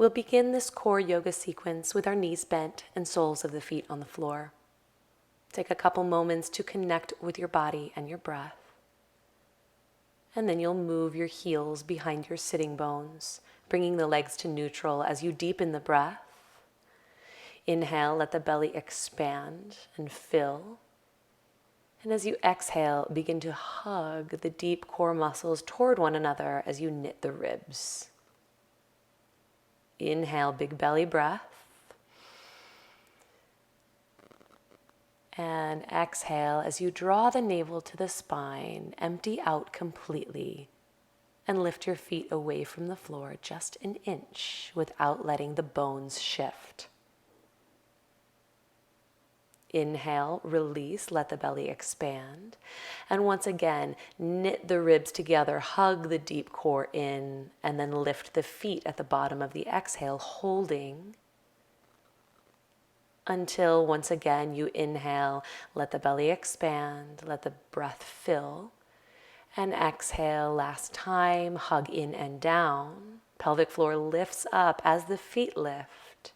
We'll begin this core yoga sequence with our knees bent and soles of the feet on the floor. Take a couple moments to connect with your body and your breath. And then you'll move your heels behind your sitting bones, bringing the legs to neutral as you deepen the breath. Inhale, let the belly expand and fill. And as you exhale, begin to hug the deep core muscles toward one another as you knit the ribs. Inhale, big belly breath. And exhale as you draw the navel to the spine, empty out completely, and lift your feet away from the floor just an inch without letting the bones shift. Inhale, release, let the belly expand. And once again, knit the ribs together, hug the deep core in, and then lift the feet at the bottom of the exhale, holding until once again you inhale, let the belly expand, let the breath fill. And exhale, last time, hug in and down. Pelvic floor lifts up as the feet lift,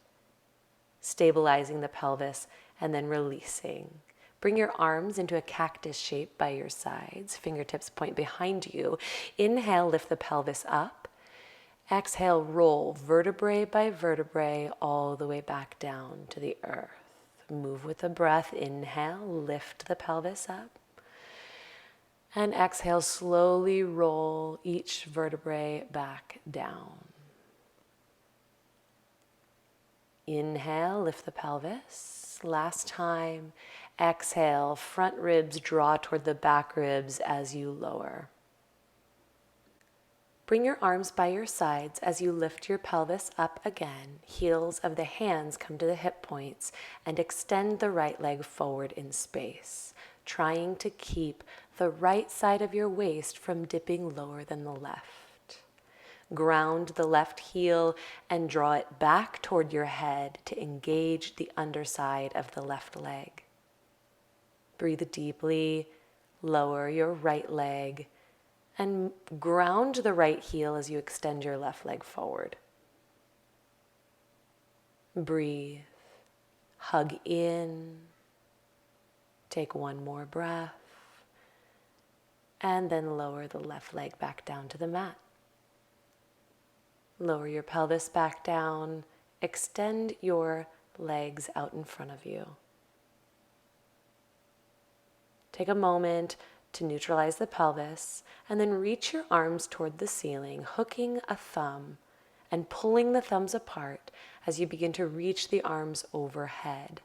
stabilizing the pelvis and then releasing. Bring your arms into a cactus shape by your sides. Fingertips point behind you. Inhale, lift the pelvis up. Exhale, roll vertebrae by vertebrae all the way back down to the earth. Move with the breath. Inhale, lift the pelvis up. And exhale, slowly roll each vertebrae back down. Inhale, lift the pelvis. Last time, exhale, front ribs draw toward the back ribs as you lower. Bring your arms by your sides as you lift your pelvis up again. Heels of the hands come to the hip points and extend the right leg forward in space, trying to keep the right side of your waist from dipping lower than the left. Ground the left heel and draw it back toward your head to engage the underside of the left leg. Breathe deeply, lower your right leg, and ground the right heel as you extend your left leg forward. Breathe, hug in, take one more breath, and then lower the left leg back down to the mat. Lower your pelvis back down, extend your legs out in front of you. Take a moment to neutralize the pelvis, and then reach your arms toward the ceiling, hooking a thumb and pulling the thumbs apart as you begin to reach the arms overhead.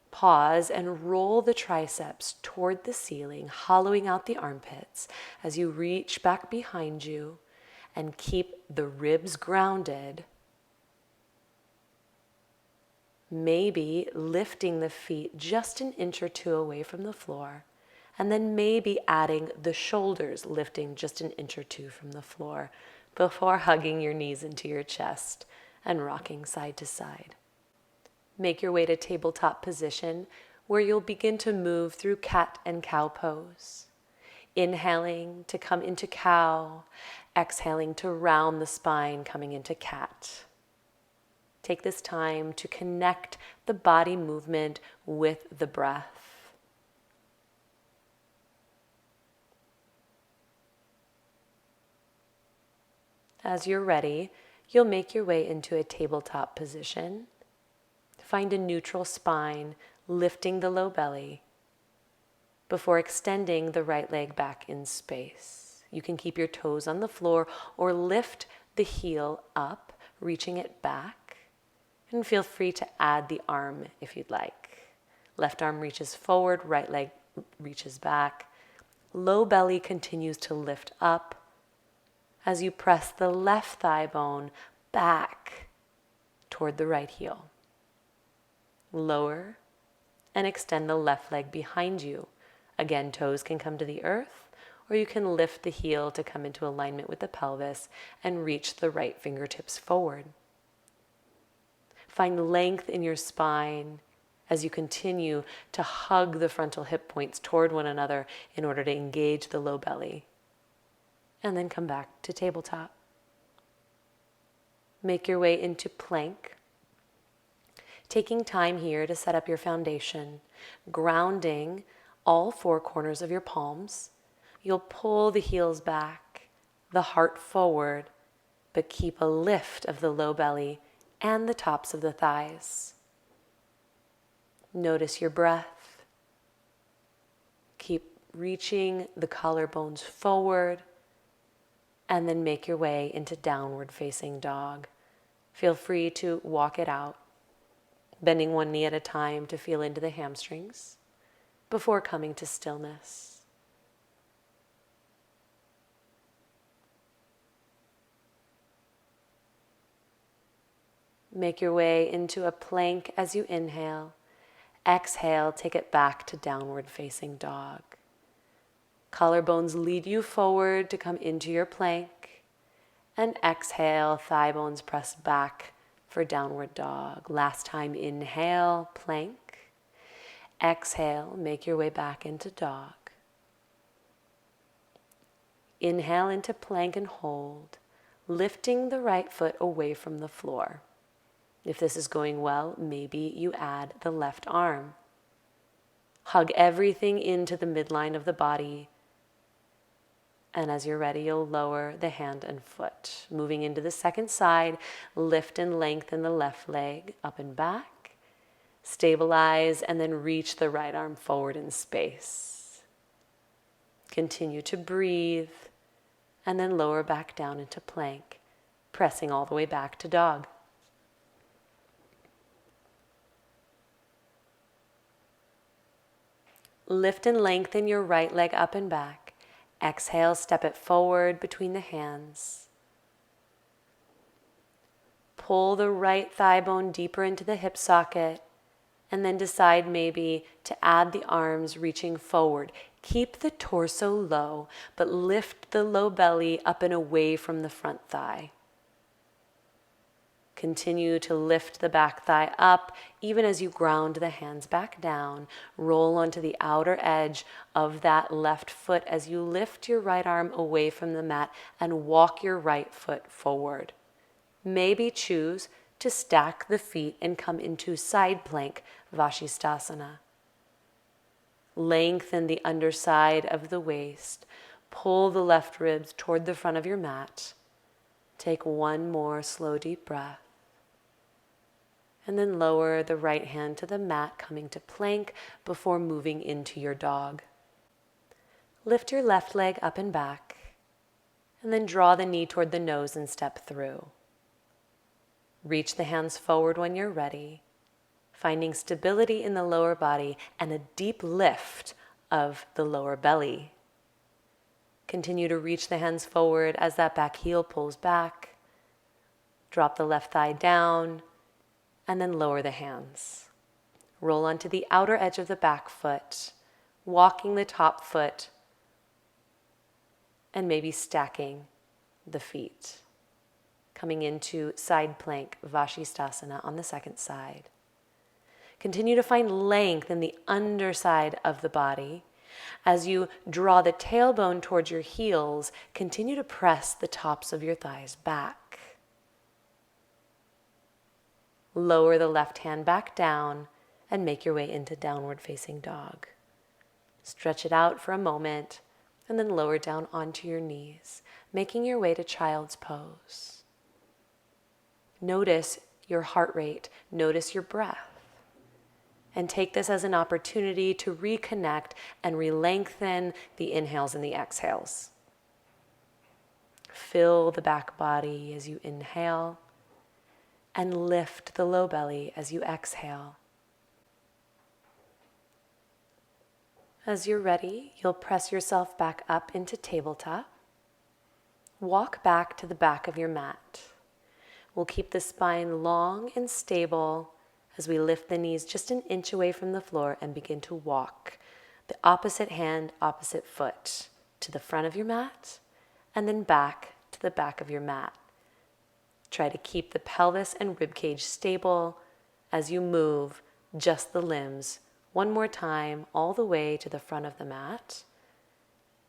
Pause and roll the triceps toward the ceiling, hollowing out the armpits as you reach back behind you and keep the ribs grounded. Maybe lifting the feet just an inch or two away from the floor, and then maybe adding the shoulders, lifting just an inch or two from the floor before hugging your knees into your chest and rocking side to side. Make your way to tabletop position where you'll begin to move through cat and cow pose. Inhaling to come into cow, exhaling to round the spine, coming into cat. Take this time to connect the body movement with the breath. As you're ready, you'll make your way into a tabletop position. Find a neutral spine, lifting the low belly, before extending the right leg back in space. You can keep your toes on the floor or lift the heel up, reaching it back. And feel free to add the arm if you'd like. Left arm reaches forward, right leg reaches back. Low belly continues to lift up as you press the left thigh bone back toward the right heel. Lower and extend the left leg behind you. Again, toes can come to the earth, or you can lift the heel to come into alignment with the pelvis and reach the right fingertips forward. Find length in your spine as you continue to hug the frontal hip points toward one another in order to engage the low belly. And then come back to tabletop. Make your way into plank. Taking time here to set up your foundation, grounding all four corners of your palms. You'll pull the heels back, the heart forward, but keep a lift of the low belly and the tops of the thighs. Notice your breath. Keep reaching the collarbones forward, and then make your way into downward facing dog. Feel free to walk it out, bending one knee at a time to feel into the hamstrings before coming to stillness. Make your way into a plank as you inhale. Exhale, take it back to downward facing dog. Collarbones lead you forward to come into your plank. And exhale, thigh bones press back for downward dog. Last time, inhale, plank. Exhale, make your way back into dog. Inhale into plank and hold, lifting the right foot away from the floor. If this is going well, maybe you add the left arm. Hug everything into the midline of the body. And as you're ready, you'll lower the hand and foot. Moving into the second side, lift and lengthen the left leg up and back. Stabilize and then reach the right arm forward in space. Continue to breathe and then lower back down into plank, pressing all the way back to dog. Lift and lengthen your right leg up and back. Exhale, step it forward between the hands. Pull the right thigh bone deeper into the hip socket, and then decide maybe to add the arms reaching forward. Keep the torso low, but lift the low belly up and away from the front thigh. Continue to lift the back thigh up, even as you ground the hands back down. Roll onto the outer edge of that left foot as you lift your right arm away from the mat and walk your right foot forward. Maybe choose to stack the feet and come into side plank, Vashisthasana. Lengthen the underside of the waist. Pull the left ribs toward the front of your mat. Take one more slow, deep breath. And then lower the right hand to the mat, coming to plank before moving into your dog. Lift your left leg up and back, and then draw the knee toward the nose and step through. Reach the hands forward when you're ready, finding stability in the lower body and a deep lift of the lower belly. Continue to reach the hands forward as that back heel pulls back. Drop the left thigh down, and then lower the hands. Roll onto the outer edge of the back foot, walking the top foot, and maybe stacking the feet. Coming into side plank, Vashisthasana on the second side. Continue to find length in the underside of the body. As you draw the tailbone towards your heels, continue to press the tops of your thighs back. Lower the left hand back down and make your way into downward facing dog. Stretch it out for a moment and then lower down onto your knees, making your way to child's pose. Notice your heart rate, notice your breath, and take this as an opportunity to reconnect and re-lengthen the inhales and the exhales. Fill the back body as you inhale, and lift the low belly as you exhale. As you're ready, you'll press yourself back up into tabletop. Walk back to the back of your mat. We'll keep the spine long and stable as we lift the knees just an inch away from the floor and begin to walk the opposite hand, opposite foot to the front of your mat and then back to the back of your mat. Try to keep the pelvis and ribcage stable as you move just the limbs. One more time, all the way to the front of the mat,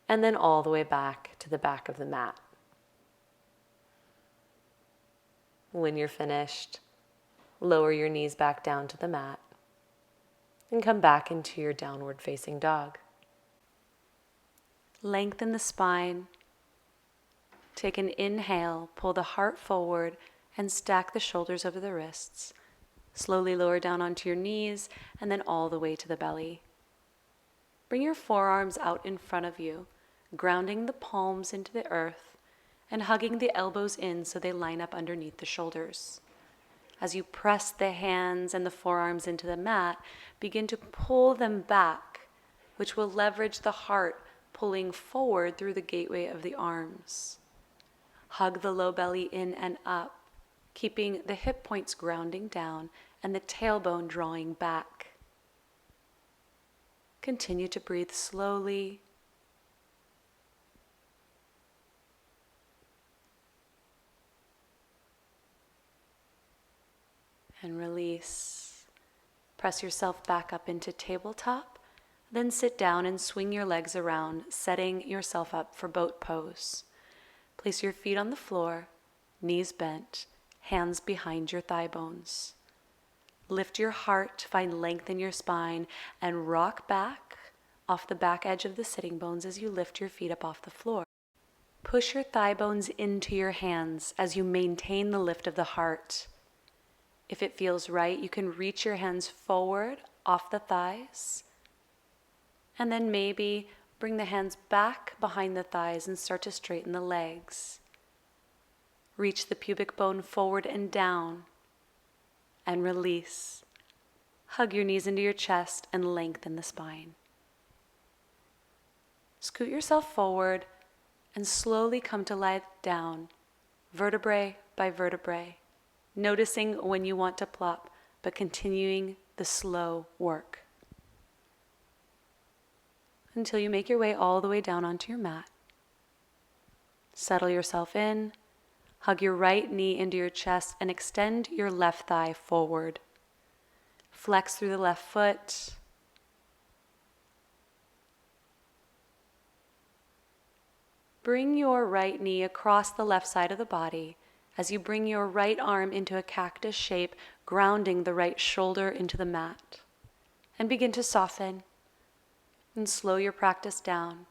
and then all the way back to the back of the mat. When you're finished, lower your knees back down to the mat and come back into your downward facing dog. Lengthen the spine. Take an inhale, pull the heart forward and stack the shoulders over the wrists. Slowly lower down onto your knees and then all the way to the belly. Bring your forearms out in front of you, grounding the palms into the earth and hugging the elbows in so they line up underneath the shoulders. As you press the hands and the forearms into the mat, begin to pull them back, which will leverage the heart pulling forward through the gateway of the arms. Hug the low belly in and up, keeping the hip points grounding down and the tailbone drawing back. Continue to breathe slowly. And release. Press yourself back up into tabletop, then sit down and swing your legs around, setting yourself up for boat pose. Place your feet on the floor, knees bent, hands behind your thigh bones. Lift your heart, find length in your spine, and rock back off the back edge of the sitting bones as you lift your feet up off the floor. Push your thigh bones into your hands as you maintain the lift of the heart. If it feels right, you can reach your hands forward off the thighs, and then maybe bring the hands back behind the thighs and start to straighten the legs. Reach the pubic bone forward and down, and release. Hug your knees into your chest and lengthen the spine. Scoot yourself forward and slowly come to lie down, vertebrae by vertebrae, noticing when you want to plop, but continuing the slow work until you make your way all the way down onto your mat. Settle yourself in, hug your right knee into your chest and extend your left thigh forward. Flex through the left foot. Bring your right knee across the left side of the body as you bring your right arm into a cactus shape, grounding the right shoulder into the mat. And begin to soften and slow your practice down,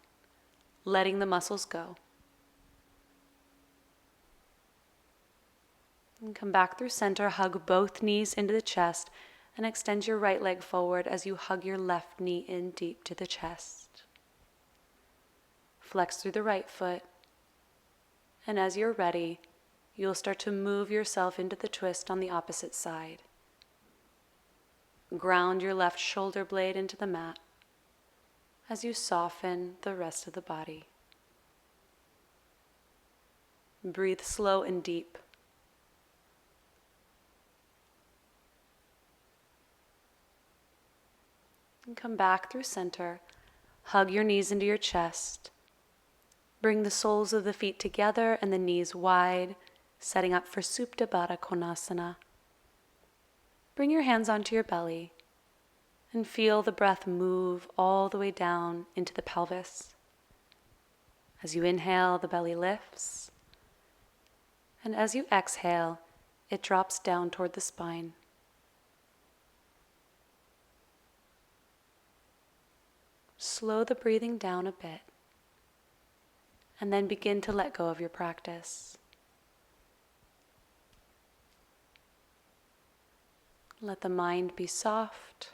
letting the muscles go. And come back through center, hug both knees into the chest, and extend your right leg forward as you hug your left knee in deep to the chest. Flex through the right foot, and as you're ready, you'll start to move yourself into the twist on the opposite side. Ground your left shoulder blade into the mat as you soften the rest of the body. Breathe slow and deep. And come back through center. Hug your knees into your chest. Bring the soles of the feet together and the knees wide, setting up for Supta Baddha Konasana. Bring your hands onto your belly and feel the breath move all the way down into the pelvis. As you inhale, the belly lifts, and as you exhale, it drops down toward the spine. Slow the breathing down a bit, and then begin to let go of your practice. Let the mind be soft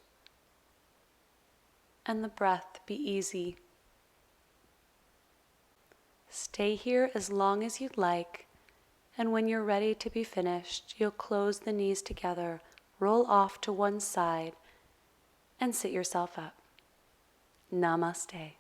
and the breath be easy. Stay here as long as you'd like, and when you're ready to be finished, you'll close the knees together, roll off to one side, and sit yourself up. Namaste.